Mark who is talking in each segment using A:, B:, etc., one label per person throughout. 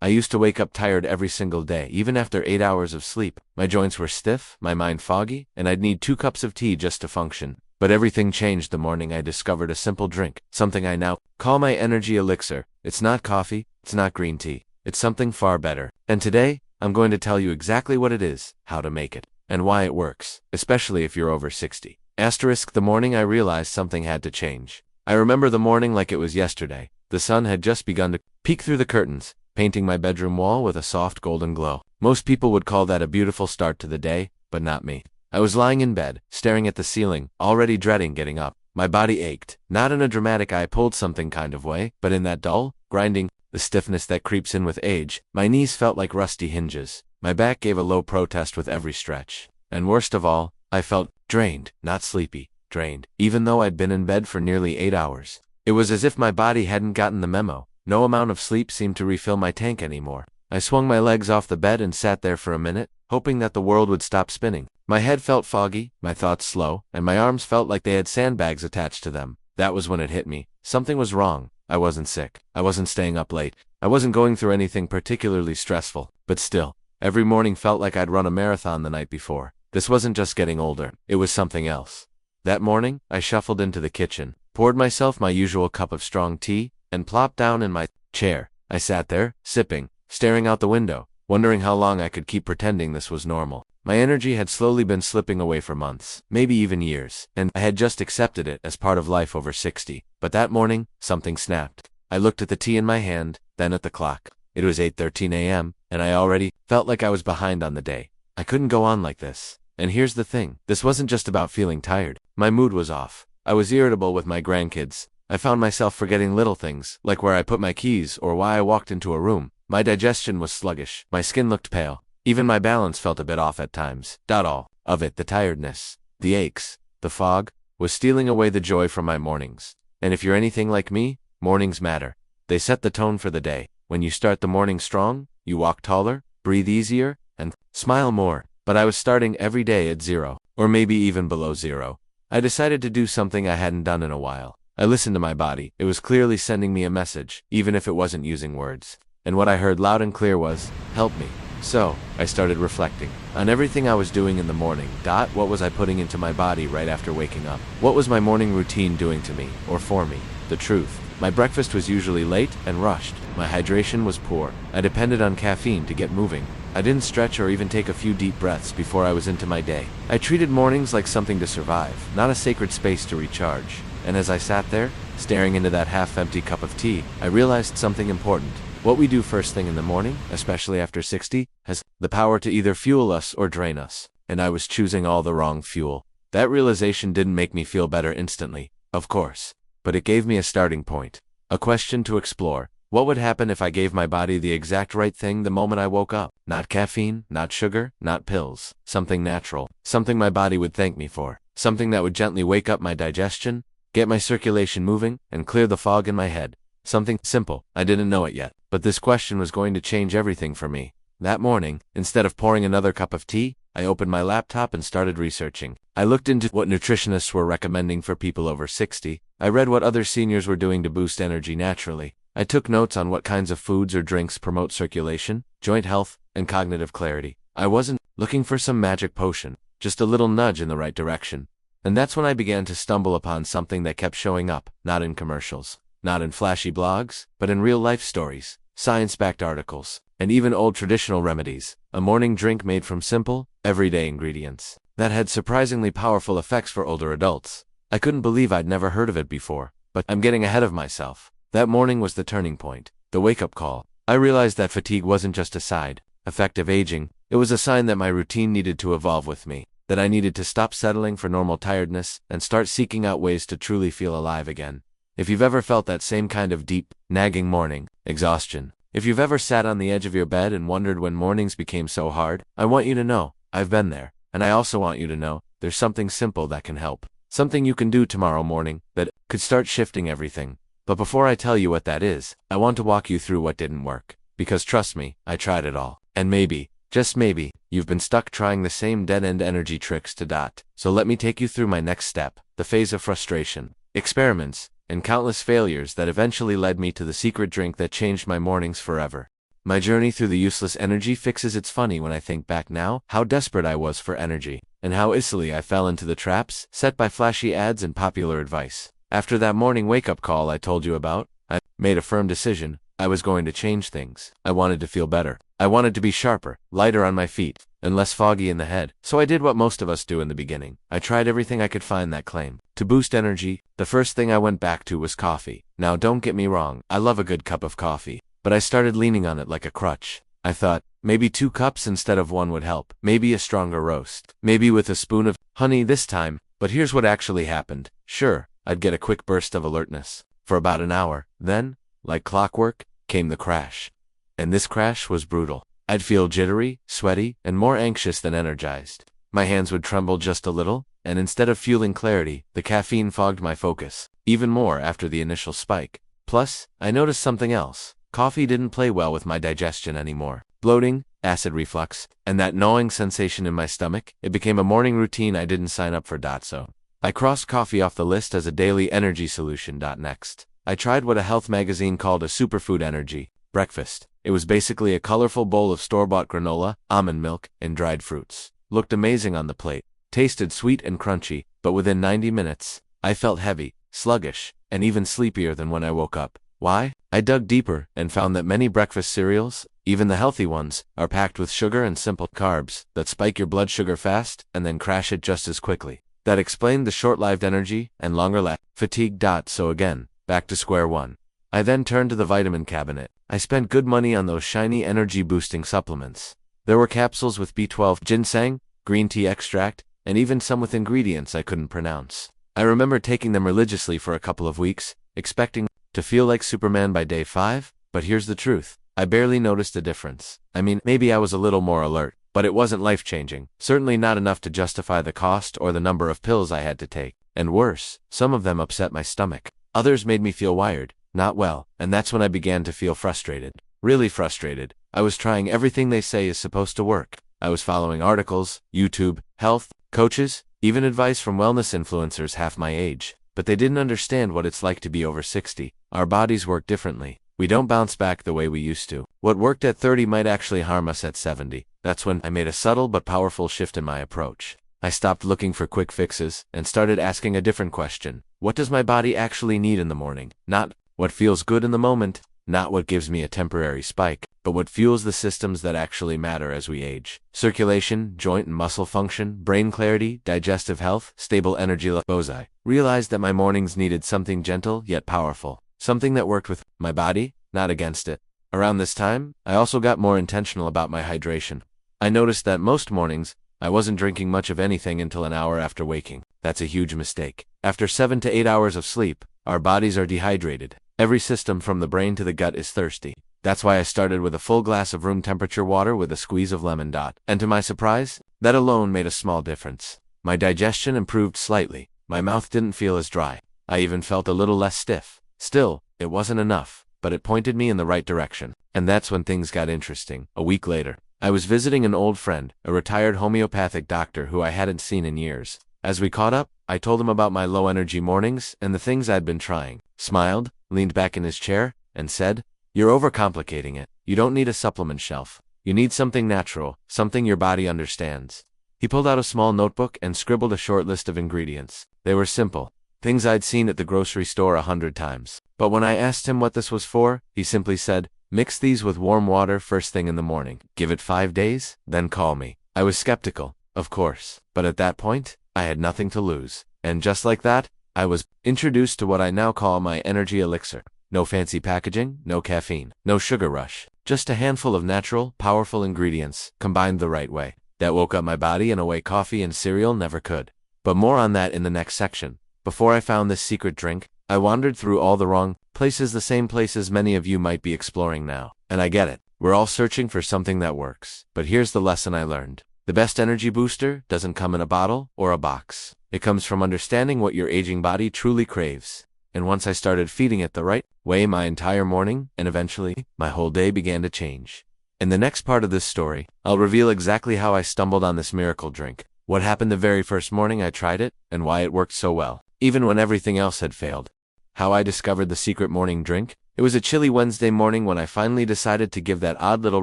A: I used to wake up tired every single day, even after 8 hours of sleep. My joints were stiff, my mind foggy, and I'd need 2 cups of tea just to function. But everything changed the morning I discovered a simple drink, something I now call my energy elixir. It's not coffee, it's not green tea, it's something far better. And today, I'm going to tell you exactly what it is, how to make it, and why it works, especially if you're over 60. The morning I realized something had to change. I remember the morning like it was yesterday. The sun had just begun to peek through the curtains, painting my bedroom wall with a soft golden glow. Most people would call that a beautiful start to the day, but not me. I was lying in bed, staring at the ceiling, already dreading getting up. My body ached, not in a dramatic I pulled something kind of way, but in that dull, grinding, the stiffness that creeps in with age. My knees felt like rusty hinges. My back gave a low protest with every stretch. And worst of all, I felt drained, not sleepy, drained, even though I'd been in bed for nearly 8 hours. It was as if my body hadn't gotten the memo. No amount of sleep seemed to refill my tank anymore. I swung my legs off the bed and sat there for a minute, hoping that the world would stop spinning. My head felt foggy, my thoughts slow, and my arms felt like they had sandbags attached to them. That was when it hit me. Something was wrong. I wasn't sick. I wasn't staying up late. I wasn't going through anything particularly stressful. But still, every morning felt like I'd run a marathon the night before. This wasn't just getting older. It was something else. That morning, I shuffled into the kitchen, poured myself my usual cup of strong tea, and plopped down in my chair. I sat there, sipping, staring out the window, wondering how long I could keep pretending this was normal. My energy had slowly been slipping away for months, maybe even years, and I had just accepted it as part of life over 60. But that morning, something snapped. I looked at the tea in my hand, then at the clock. It was 8:13 a.m., and I already felt like I was behind on the day. I couldn't go on like this. And here's the thing, this wasn't just about feeling tired. My mood was off. I was irritable with my grandkids. I found myself forgetting little things, like where I put my keys or why I walked into a room. My digestion was sluggish. My skin looked pale. Even my balance felt a bit off at times. All of it, the tiredness, the aches, the fog, was stealing away the joy from my mornings. And if you're anything like me, mornings matter. They set the tone for the day. When you start the morning strong, you walk taller, breathe easier, and smile more. But I was starting every day at 0, or maybe even below 0. I decided to do something I hadn't done in a while. I listened to my body. It was clearly sending me a message, even if it wasn't using words. And what I heard loud and clear was, help me. So, I started reflecting on everything I was doing in the morning. What was I putting into my body right after waking up? What was my morning routine doing to me, or for me? The truth. My breakfast was usually late and rushed. My hydration was poor. I depended on caffeine to get moving. I didn't stretch or even take a few deep breaths before I was into my day. I treated mornings like something to survive, not a sacred space to recharge. And as I sat there, staring into that half-empty cup of tea, I realized something important. What we do first thing in the morning, especially after 60, has the power to either fuel us or drain us. And I was choosing all the wrong fuel. That realization didn't make me feel better instantly, of course, but it gave me a starting point. A question to explore. What would happen if I gave my body the exact right thing the moment I woke up? Not caffeine, not sugar, not pills. Something natural. Something my body would thank me for. Something that would gently wake up my digestion, get my circulation moving, and clear the fog in my head. Something simple. I didn't know it yet, but this question was going to change everything for me. That morning, instead of pouring another cup of tea, I opened my laptop and started researching. I looked into what nutritionists were recommending for people over 60. I read what other seniors were doing to boost energy naturally. I took notes on what kinds of foods or drinks promote circulation, joint health, and cognitive clarity. I wasn't looking for some magic potion, just a little nudge in the right direction. And that's when I began to stumble upon something that kept showing up, not in commercials, not in flashy blogs, but in real-life stories, science-backed articles, and even old traditional remedies. A morning drink made from simple, everyday ingredients that had surprisingly powerful effects for older adults. I couldn't believe I'd never heard of it before, but I'm getting ahead of myself. That morning was the turning point, the wake-up call. I realized that fatigue wasn't just a side effect of aging. It was a sign that my routine needed to evolve with me, that I needed to stop settling for normal tiredness and start seeking out ways to truly feel alive again. If you've ever felt that same kind of deep, nagging morning exhaustion, if you've ever sat on the edge of your bed and wondered when mornings became so hard, I want you to know, I've been there. And I also want you to know, there's something simple that can help. Something you can do tomorrow morning that could start shifting everything. But before I tell you what that is, I want to walk you through what didn't work. Because trust me, I tried it all. And maybe, just maybe, you've been stuck trying the same dead-end energy tricks to dot. So let me take you through my next step, the phase of frustration, experiments, and countless failures that eventually led me to the secret drink that changed my mornings forever. My journey through the useless energy fixes. It's funny when I think back now how desperate I was for energy, and how easily I fell into the traps set by flashy ads and popular advice. After that morning wake-up call I told you about, I made a firm decision. I was going to change things. I wanted to feel better. I wanted to be sharper, lighter on my feet, and less foggy in the head. So I did what most of us do in the beginning. I tried everything I could find that claimed to boost energy. The first thing I went back to was coffee. Now don't get me wrong, I love a good cup of coffee, but I started leaning on it like a crutch. I thought, maybe 2 cups instead of 1 would help. Maybe a stronger roast. Maybe with a spoon of honey this time. But here's what actually happened. Sure, I'd get a quick burst of alertness for about an hour. Then, like clockwork, came the crash. And this crash was brutal. I'd feel jittery, sweaty, and more anxious than energized. My hands would tremble just a little, and instead of fueling clarity, the caffeine fogged my focus even more after the initial spike. Plus, I noticed something else. Coffee didn't play well with my digestion anymore. Bloating, acid reflux, and that gnawing sensation in my stomach. It became a morning routine I didn't sign up for. So I crossed coffee off the list as a daily energy solution. Next, I tried what a health magazine called a superfood energy breakfast. It was basically a colorful bowl of store-bought granola, almond milk, and dried fruits. Looked amazing on the plate, tasted sweet and crunchy, but within 90 minutes, I felt heavy, sluggish, and even sleepier than when I woke up. Why? I dug deeper and found that many breakfast cereals, even the healthy ones, are packed with sugar and simple carbs that spike your blood sugar fast and then crash it just as quickly. That explained the short-lived energy and longer fatigue. So again, back to square one. I then turned to the vitamin cabinet. I spent good money on those shiny energy-boosting supplements. There were capsules with B12, ginseng, green tea extract, and even some with ingredients I couldn't pronounce. I remember taking them religiously for a couple of weeks, expecting to feel like Superman by day 5, but here's the truth. I barely noticed a difference. I mean, maybe I was a little more alert, but it wasn't life-changing. Certainly not enough to justify the cost or the number of pills I had to take. And worse, some of them upset my stomach. Others made me feel wired, not well, and that's when I began to feel frustrated. Really frustrated. I was trying everything they say is supposed to work. I was following articles, YouTube, health, coaches, even advice from wellness influencers half my age. But they didn't understand what it's like to be over 60. Our bodies work differently. We don't bounce back the way we used to. What worked at 30 might actually harm us at 70. That's when I made a subtle but powerful shift in my approach. I stopped looking for quick fixes and started asking a different question. What does my body actually need in the morning? Not what feels good in the moment, not what gives me a temporary spike, but what fuels the systems that actually matter as we age. Circulation, joint and muscle function, brain clarity, digestive health, stable energy levels. I realized that my mornings needed something gentle yet powerful. Something that worked with my body, not against it. Around this time, I also got more intentional about my hydration. I noticed that most mornings, I wasn't drinking much of anything until an hour after waking. That's a huge mistake. After 7 to 8 hours of sleep, our bodies are dehydrated. Every system from the brain to the gut is thirsty. That's why I started with a full glass of room temperature water with a squeeze of lemon. And to my surprise, that alone made a small difference. My digestion improved slightly. My mouth didn't feel as dry. I even felt a little less stiff. Still, it wasn't enough, but it pointed me in the right direction. And that's when things got interesting. A week later, I was visiting an old friend, a retired homeopathic doctor who I hadn't seen in years. As we caught up, I told him about my low-energy mornings and the things I'd been trying. Smiled, leaned back in his chair, and said, "You're overcomplicating it. You don't need a supplement shelf. You need something natural, something your body understands." He pulled out a small notebook and scribbled a short list of ingredients. They were simple, things I'd seen at the grocery store 100 times. But when I asked him what this was for, he simply said, "Mix these with warm water first thing in the morning. Give it 5 days, then call me." I was skeptical, of course, but at that point, I had nothing to lose. And just like that, I was introduced to what I now call my energy elixir. No fancy packaging, no caffeine, no sugar rush. Just a handful of natural, powerful ingredients, combined the right way, that woke up my body in a way coffee and cereal never could. But more on that in the next section. Before I found this secret drink, I wandered through all the wrong places, the same places many of you might be exploring now. And I get it. We're all searching for something that works. But here's the lesson I learned. The best energy booster doesn't come in a bottle or a box. It comes from understanding what your aging body truly craves. And once I started feeding it the right way, my entire morning, and eventually, my whole day began to change. In the next part of this story, I'll reveal exactly how I stumbled on this miracle drink, what happened the very first morning I tried it, and why it worked so well, even when everything else had failed. How I discovered the secret morning drink, It was a chilly Wednesday morning when I finally decided to give that odd little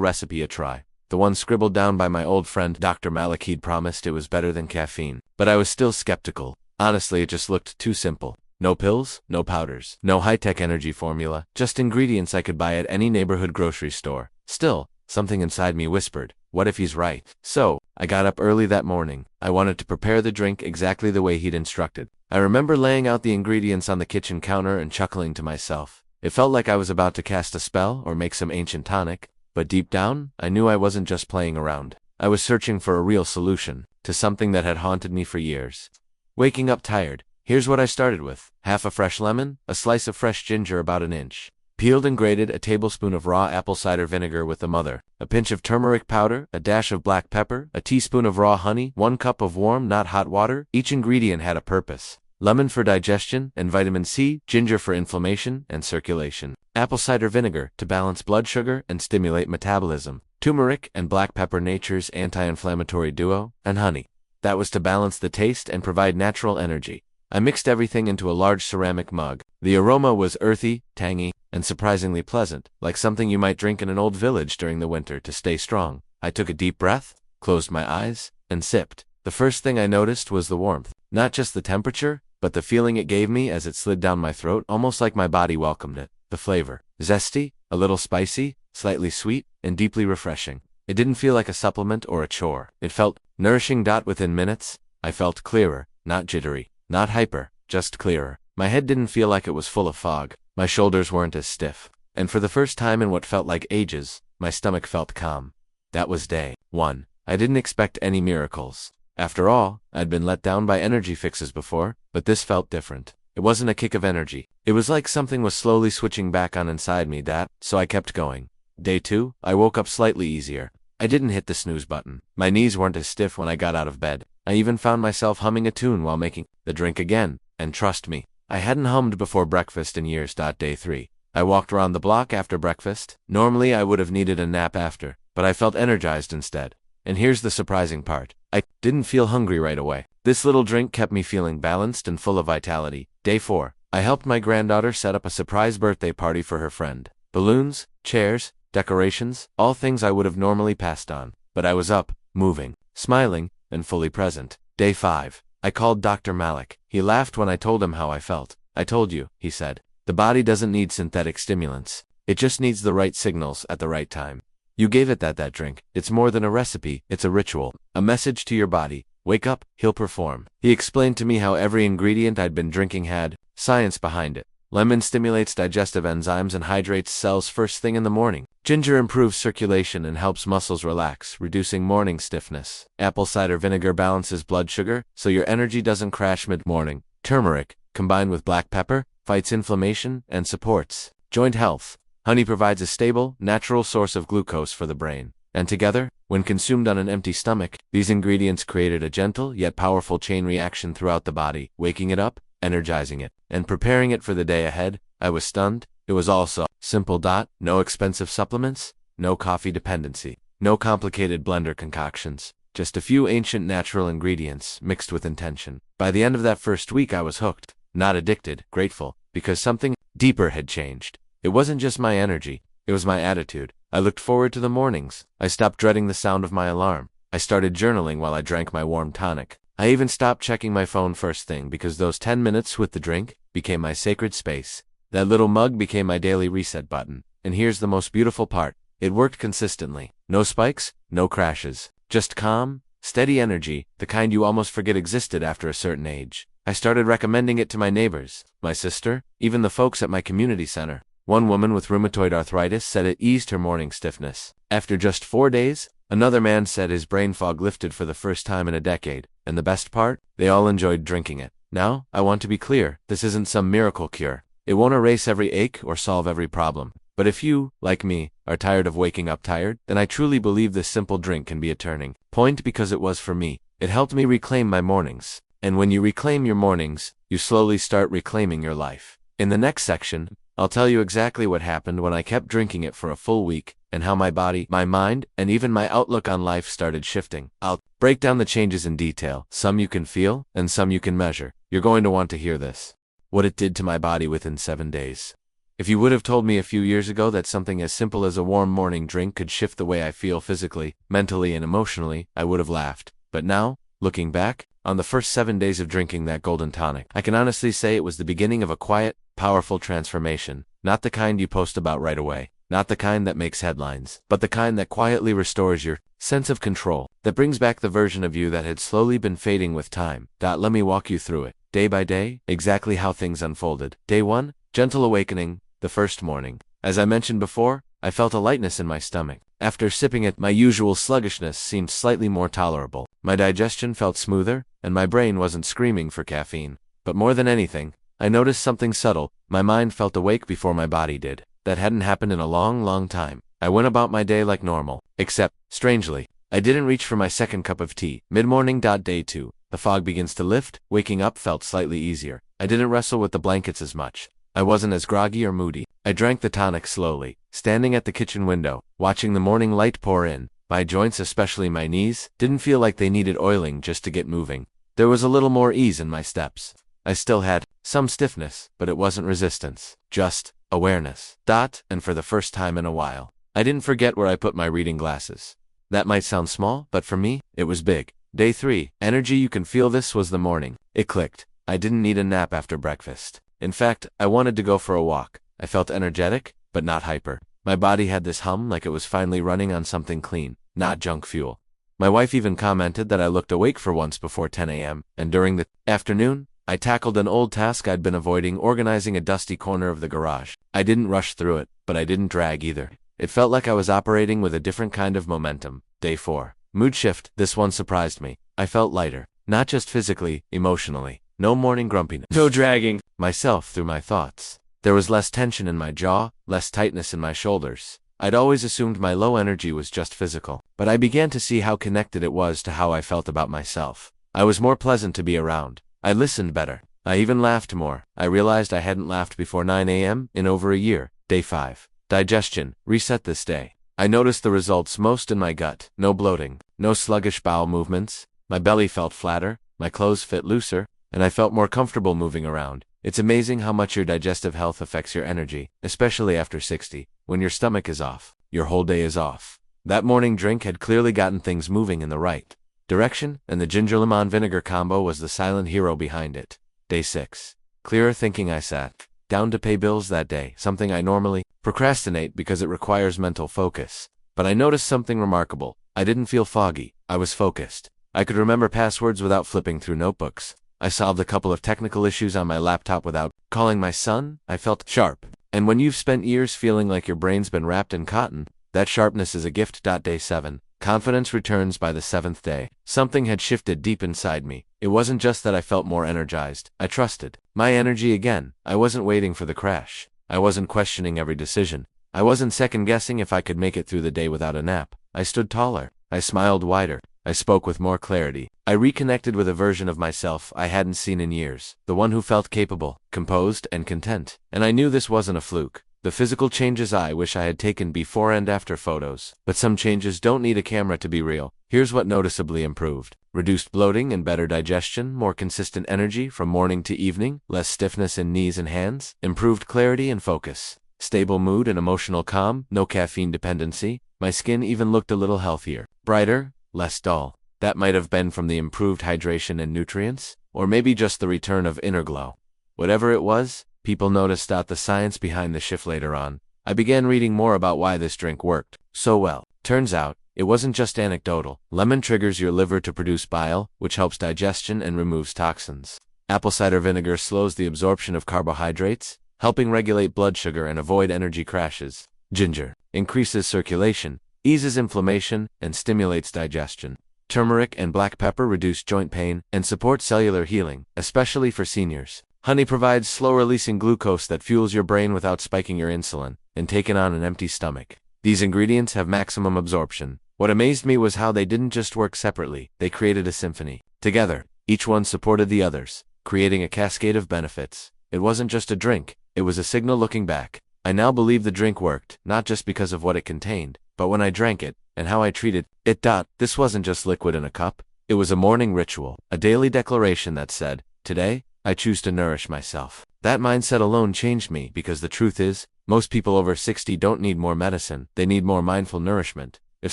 A: recipe a try. The one scribbled down by my old friend Dr. Malik. He'd promised it was better than caffeine. But I was still skeptical. Honestly, it just looked too simple. No pills, no powders, no high-tech energy formula, just ingredients I could buy at any neighborhood grocery store. Still, something inside me whispered, what if he's right? So, I got up early that morning. I wanted to prepare the drink exactly the way he'd instructed. I remember laying out the ingredients on the kitchen counter and chuckling to myself. It felt like I was about to cast a spell or make some ancient tonic, but deep down, I knew I wasn't just playing around. I was searching for a real solution to something that had haunted me for years. Waking up tired. Here's what I started with. Half a fresh lemon, a slice of fresh ginger about an inch, peeled and grated, a tablespoon of raw apple cider vinegar with the mother, a pinch of turmeric powder, a dash of black pepper, a teaspoon of raw honey, 1 cup of warm, not hot water. Each ingredient had a purpose. Lemon for digestion and vitamin C, ginger for inflammation and circulation, apple cider vinegar to balance blood sugar and stimulate metabolism, turmeric and black pepper, nature's anti-inflammatory duo, and honey. That was to balance the taste and provide natural energy. I mixed everything into a large ceramic mug. The aroma was earthy, tangy, and surprisingly pleasant, like something you might drink in an old village during the winter to stay strong. I took a deep breath, closed my eyes, and sipped. The first thing I noticed was the warmth. Not just the temperature, but the feeling it gave me as it slid down my throat, almost like my body welcomed it. The flavor. Zesty, a little spicy, slightly sweet, and deeply refreshing. It didn't feel like a supplement or a chore. It felt nourishing. Within minutes, I felt clearer, not jittery, not hyper, just clearer. My head didn't feel like it was full of fog. My shoulders weren't as stiff. And for the first time in what felt like ages, my stomach felt calm. That was day 1. I didn't expect any miracles. After all, I'd been let down by energy fixes before, but this felt different. It wasn't a kick of energy. It was like something was slowly switching back on inside me. So I kept going. Day 2, I woke up slightly easier. I didn't hit the snooze button. My knees weren't as stiff when I got out of bed. I even found myself humming a tune while making the drink again, and trust me, I hadn't hummed before breakfast in years. Day 3, I walked around the block after breakfast. Normally I would have needed a nap after, but I felt energized instead. And here's the surprising part. I didn't feel hungry right away. This little drink kept me feeling balanced and full of vitality. Day 4, I helped my granddaughter set up a surprise birthday party for her friend. Balloons, chairs, decorations, all things I would have normally passed on. But I was up, moving, smiling, and fully present. Day 5, I called Dr. Malik. He laughed when I told him how I felt. I told you, he said. The body doesn't need synthetic stimulants. It just needs the right signals at the right time. You gave it that drink. It's more than a recipe, it's a ritual. A message to your body. Wake up, he'll perform. He explained to me how every ingredient I'd been drinking had science behind it. Lemon stimulates digestive enzymes and hydrates cells first thing in the morning. Ginger improves circulation and helps muscles relax, reducing morning stiffness. Apple cider vinegar balances blood sugar, so your energy doesn't crash mid-morning. Turmeric, combined with black pepper, fights inflammation and supports joint health. Honey provides a stable, natural source of glucose for the brain. And together, when consumed on an empty stomach, these ingredients created a gentle yet powerful chain reaction throughout the body, waking it up, energizing it, and preparing it for the day ahead. I was stunned. It was all so simple. No expensive supplements, no coffee dependency, no complicated blender concoctions, just a few ancient natural ingredients mixed with intention. By the end of that first week I was hooked, not addicted, grateful, because something deeper had changed. It wasn't just my energy, it was my attitude. I looked forward to the mornings. I stopped dreading the sound of my alarm. I started journaling while I drank my warm tonic. I even stopped checking my phone first thing because those 10 minutes with the drink became my sacred space. That little mug became my daily reset button. And here's the most beautiful part. It worked consistently. No spikes, no crashes. Just calm, steady energy, the kind you almost forget existed after a certain age. I started recommending it to my neighbors, my sister, even the folks at my community center. One woman with rheumatoid arthritis said it eased her morning stiffness. After just 4 days, another man said his brain fog lifted for the first time in a decade. And the best part? They all enjoyed drinking it. Now, I want to be clear, this isn't some miracle cure. It won't erase every ache or solve every problem. But if you, like me, are tired of waking up tired, then I truly believe this simple drink can be a turning point because it was for me. It helped me reclaim my mornings. And when you reclaim your mornings, you slowly start reclaiming your life. In the next section, I'll tell you exactly what happened when I kept drinking it for a full week, and how my body, my mind, and even my outlook on life started shifting. I'll break down the changes in detail. Some you can feel, and some you can measure. You're going to want to hear this. What it did to my body within 7 days. If you would have told me a few years ago that something as simple as a warm morning drink could shift the way I feel physically, mentally, and emotionally, I would have laughed. But now, looking back, on the first 7 days of drinking that golden tonic, I can honestly say it was the beginning of a quiet, powerful transformation. Not the kind you post about right away, not the kind that makes headlines, but the kind that quietly restores your sense of control, that brings back the version of you that had slowly been fading with time. Let me walk you through it, day by day, exactly how things unfolded. Day 1, gentle awakening, the first morning. As I mentioned before, I felt a lightness in my stomach. After sipping it, my usual sluggishness seemed slightly more tolerable. My digestion felt smoother, and my brain wasn't screaming for caffeine. But more than anything, I noticed something subtle. My mind felt awake before my body did. That hadn't happened in a long, long time. I went about my day like normal, except, strangely, I didn't reach for my second cup of tea. Mid-morning. Day 2. The fog begins to lift. Waking up felt slightly easier. I didn't wrestle with the blankets as much. I wasn't as groggy or moody. I drank the tonic slowly, standing at the kitchen window, watching the morning light pour in. My joints, especially my knees, didn't feel like they needed oiling just to get moving. There was a little more ease in my steps. I still had some stiffness, but it wasn't resistance, just awareness. And for the first time in a while, I didn't forget where I put my reading glasses. That might sound small, but for me, it was big. Day 3, energy. You can feel this was the morning. It clicked. I didn't need a nap after breakfast. In fact, I wanted to go for a walk. I felt energetic, but not hyper. My body had this hum like it was finally running on something clean, not junk fuel. My wife even commented that I looked awake for once before 10 a.m., and during the afternoon, I tackled an old task I'd been avoiding, organizing a dusty corner of the garage. I didn't rush through it, but I didn't drag either. It felt like I was operating with a different kind of momentum. Day 4. Mood shift. This one surprised me. I felt lighter, not just physically, emotionally. No morning grumpiness. No dragging myself through my thoughts. There was less tension in my jaw, less tightness in my shoulders. I'd always assumed my low energy was just physical, but I began to see how connected it was to how I felt about myself. I was more pleasant to be around. I listened better. I even laughed more. I realized I hadn't laughed before 9 a.m. in over a year. Day 5. Digestion. Reset. This day, I noticed the results most in my gut. No bloating, no sluggish bowel movements. My belly felt flatter, my clothes fit looser, and I felt more comfortable moving around. It's amazing how much your digestive health affects your energy, especially after 60. When your stomach is off, your whole day is off. That morning drink had clearly gotten things moving in the right direction, and the ginger lemon vinegar combo was the silent hero behind it. Day 6. Clearer thinking. I sat down to pay bills that day, something I normally procrastinate because it requires mental focus. But I noticed something remarkable. I didn't feel foggy. I was focused. I could remember passwords without flipping through notebooks. I solved a couple of technical issues on my laptop without calling my son. I felt sharp. And when you've spent years feeling like your brain's been wrapped in cotton, that sharpness is a gift. Day 7. Confidence returns. By the 7th day, something had shifted deep inside me. It wasn't just that I felt more energized. I trusted my energy again. I wasn't waiting for the crash. I wasn't questioning every decision. I wasn't second-guessing if I could make it through the day without a nap. I stood taller. I smiled wider. I spoke with more clarity. I reconnected with a version of myself I hadn't seen in years, the one who felt capable, composed, and content. And I knew this wasn't a fluke. The physical changes I wish I had taken before and after photos. But some changes don't need a camera to be real. Here's what noticeably improved. Reduced bloating and better digestion, more consistent energy from morning to evening, less stiffness in knees and hands, improved clarity and focus, stable mood and emotional calm, no caffeine dependency. My skin even looked a little healthier, brighter, less dull. That might have been from the improved hydration and nutrients, or maybe just the return of inner glow. Whatever it was, people noticed. The science behind the shift. Later on, I began reading more about why this drink worked so well. Turns out, it wasn't just anecdotal. Lemon triggers your liver to produce bile, which helps digestion and removes toxins. Apple cider vinegar slows the absorption of carbohydrates, helping regulate blood sugar and avoid energy crashes. Ginger increases circulation, eases inflammation, and stimulates digestion. Turmeric and black pepper reduce joint pain and support cellular healing, especially for seniors. Honey provides slow-releasing glucose that fuels your brain without spiking your insulin and taken on an empty stomach. These ingredients have maximum absorption. What amazed me was how they didn't just work separately, they created a symphony. Together, each one supported the others, creating a cascade of benefits. It wasn't just a drink, it was a signal. Looking back, I now believe the drink worked, not just because of what it contained, but when I drank it, and how I treated it. This wasn't just liquid in a cup, it was a morning ritual, a daily declaration that said, today, I choose to nourish myself. That mindset alone changed me because the truth is, most people over 60 don't need more medicine, they need more mindful nourishment. If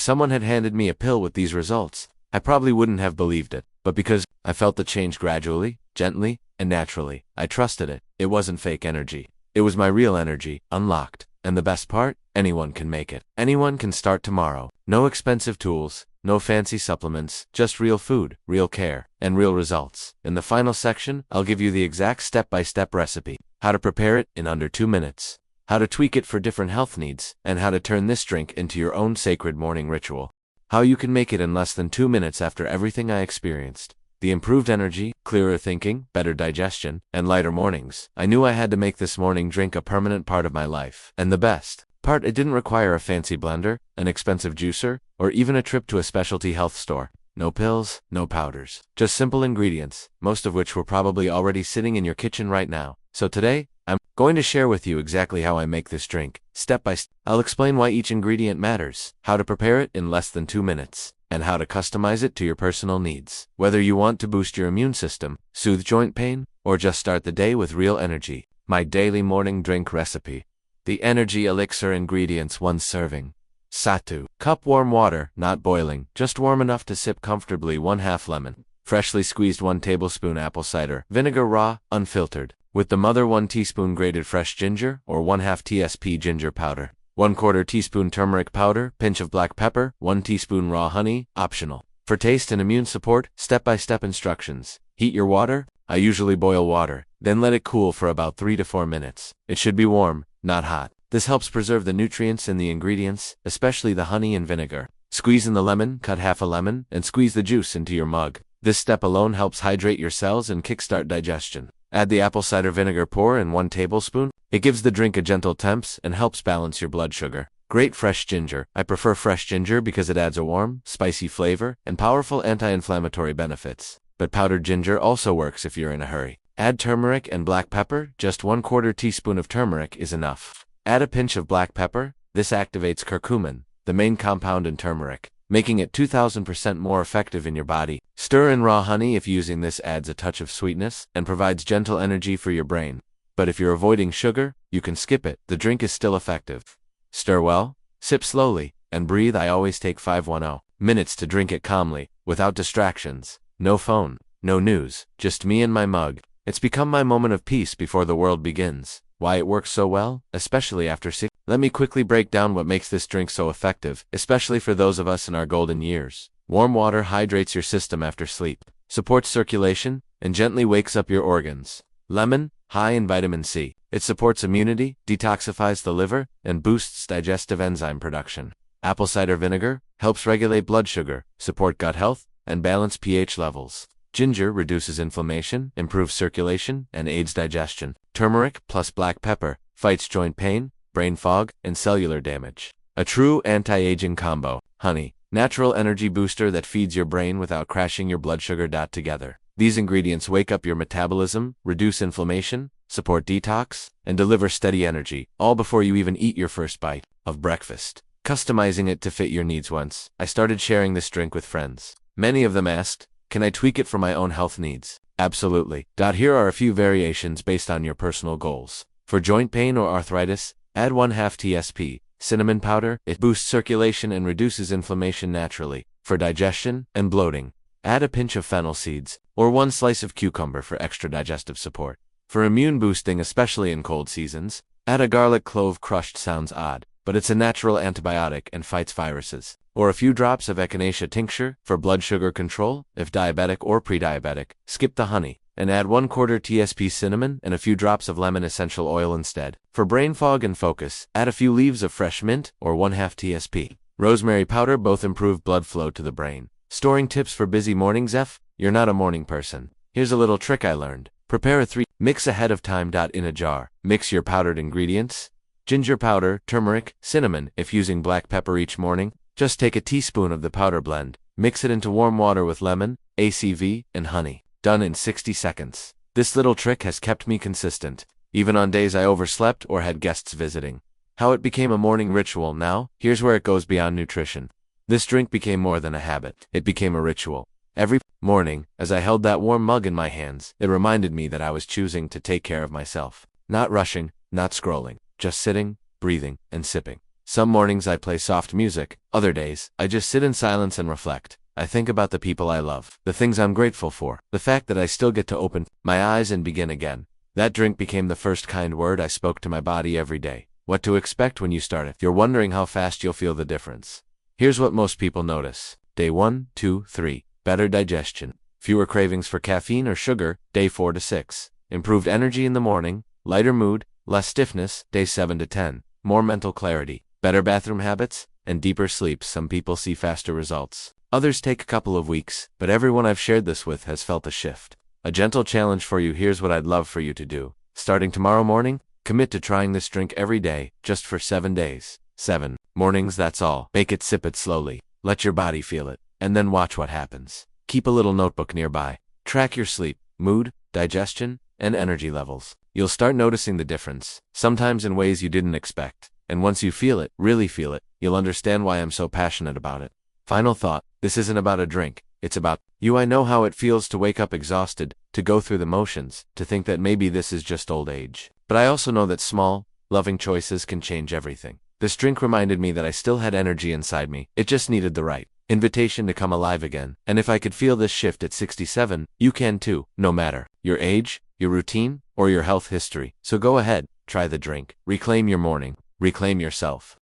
A: someone had handed me a pill with these results, I probably wouldn't have believed it. But because I felt the change gradually, gently, and naturally, I trusted it. It wasn't fake energy. It was my real energy, unlocked. And the best part? Anyone can make it. Anyone can start tomorrow. No expensive tools, no fancy supplements, just real food, real care, and real results. In the final section, I'll give you the exact step-by-step recipe, how to prepare it in under 2 minutes, how to tweak it for different health needs, and how to turn this drink into your own sacred morning ritual. How you can make it in less than 2 minutes after everything I experienced. The improved energy, clearer thinking, better digestion, and lighter mornings. I knew I had to make this morning drink a permanent part of my life. And the best part, it didn't require a fancy blender, an expensive juicer, or even a trip to a specialty health store. No pills, no powders. Just simple ingredients, most of which were probably already sitting in your kitchen right now. So today, I'm going to share with you exactly how I make this drink, step by step. I'll explain why each ingredient matters, how to prepare it in less than 2 minutes, and how to customize it to your personal needs. Whether you want to boost your immune system, soothe joint pain, or just start the day with real energy. My daily morning drink recipe. The energy elixir ingredients: 1 serving. Satu. Cup warm water, not boiling, just warm enough to sip comfortably. 1/2 lemon. Freshly squeezed 1 tablespoon apple cider vinegar, raw, unfiltered. With the mother, 1 teaspoon grated fresh ginger, or 1/2 TSP ginger powder. 1/4 teaspoon turmeric powder, pinch of black pepper, 1 teaspoon raw honey, optional. For taste and immune support, step-by-step instructions. Heat your water. I usually boil water, then let it cool for about 3 to 4 minutes. It should be warm, not hot. This helps preserve the nutrients in the ingredients, especially the honey and vinegar. Squeeze in the lemon, cut half a lemon, and squeeze the juice into your mug. This step alone helps hydrate your cells and kickstart digestion. Add the apple cider vinegar, pour in 1 tablespoon. It gives the drink a gentle temps and helps balance your blood sugar. Grate fresh ginger. I prefer fresh ginger because it adds a warm, spicy flavor and powerful anti-inflammatory benefits. But powdered ginger also works if you're in a hurry. Add turmeric and black pepper. Just 1/4 teaspoon of turmeric is enough. Add a pinch of black pepper. This activates curcumin, the main compound in turmeric, making it 2000% more effective in your body. Stir in raw honey if using this adds a touch of sweetness and provides gentle energy for your brain. But if you're avoiding sugar, you can skip it. The drink is still effective. Stir well, sip slowly, and breathe. I always take 5-10 minutes to drink it calmly, without distractions. No phone, no news, just me and my mug. It's become my moment of peace before the world begins. Why it works so well, especially after 6. Let me quickly break down what makes this drink so effective, especially for those of us in our golden years. Warm water hydrates your system after sleep, supports circulation, and gently wakes up your organs. Lemon, high in vitamin C. It supports immunity, detoxifies the liver, and boosts digestive enzyme production. Apple cider vinegar helps regulate blood sugar, support gut health, and balance pH levels. Ginger reduces inflammation, improves circulation, and aids digestion. Turmeric plus black pepper fights joint pain, brain fog, and cellular damage. A true anti-aging combo. Honey, natural energy booster that feeds your brain without crashing your blood sugar. Together, these ingredients wake up your metabolism, reduce inflammation, support detox, and deliver steady energy, all before you even eat your first bite of breakfast. Customizing it to fit your needs. Once I started sharing this drink with friends, many of them asked, "Can I tweak it for my own health needs?" Absolutely. Here are a few variations based on your personal goals. For joint pain or arthritis, add 1/2 TSP cinnamon powder. It boosts circulation and reduces inflammation naturally. For digestion and bloating, add a pinch of fennel seeds or 1 slice of cucumber for extra digestive support. For immune boosting, especially in cold seasons, add a garlic clove crushed. Sounds odd, but it's a natural antibiotic and fights viruses. Or a few drops of echinacea tincture for blood sugar control. If diabetic or pre-diabetic, skip the honey and add 1/4 TSP cinnamon and a few drops of lemon essential oil instead. For brain fog and focus, add a few leaves of fresh mint or 1/2 TSP rosemary powder. Both improve blood flow to the brain. Storing tips for busy mornings. You're not a morning person. Here's a little trick I learned. Prepare a 3 mix ahead of time. In a jar, mix your powdered ingredients, ginger powder, turmeric, cinnamon. If using black pepper each morning, just take a teaspoon of the powder blend, mix it into warm water with lemon, ACV, and honey. Done in 60 seconds. This little trick has kept me consistent, even on days I overslept or had guests visiting. How it became a morning ritual. Now, here's where it goes beyond nutrition. This drink became more than a habit. It became a ritual. Every morning, as I held that warm mug in my hands, it reminded me that I was choosing to take care of myself. Not rushing, not scrolling, just sitting, breathing, and sipping. Some mornings I play soft music, other days, I just sit in silence and reflect. I think about the people I love, the things I'm grateful for, the fact that I still get to open my eyes and begin again. That drink became the first kind word I spoke to my body every day. What to expect when you start it. You're wondering how fast you'll feel the difference. Here's what most people notice. Day 1, 2, 3. Better digestion. Fewer cravings for caffeine or sugar. Day 4 to 6. Improved energy in the morning. Lighter mood. Less stiffness. Day 7 to 10. More mental clarity. Better bathroom habits. And deeper sleep. Some people see faster results. Others take a couple of weeks, but everyone I've shared this with has felt a shift. A gentle challenge for you. Here's what I'd love for you to do. Starting tomorrow morning, commit to trying this drink every day, just for 7 days. 7 mornings, that's all. Make it, sip it slowly. Let your body feel it, and then watch what happens. Keep a little notebook nearby. Track your sleep, mood, digestion, and energy levels. You'll start noticing the difference, sometimes in ways you didn't expect. And once you feel it, really feel it, you'll understand why I'm so passionate about it. Final thought, this isn't about a drink, it's about you. I know how it feels to wake up exhausted, to go through the motions, to think that maybe this is just old age. But I also know that small, loving choices can change everything. This drink reminded me that I still had energy inside me, it just needed the right invitation to come alive again. And if I could feel this shift at 67, you can too, no matter your age, your routine, or your health history. So go ahead, try the drink, reclaim your morning, reclaim yourself.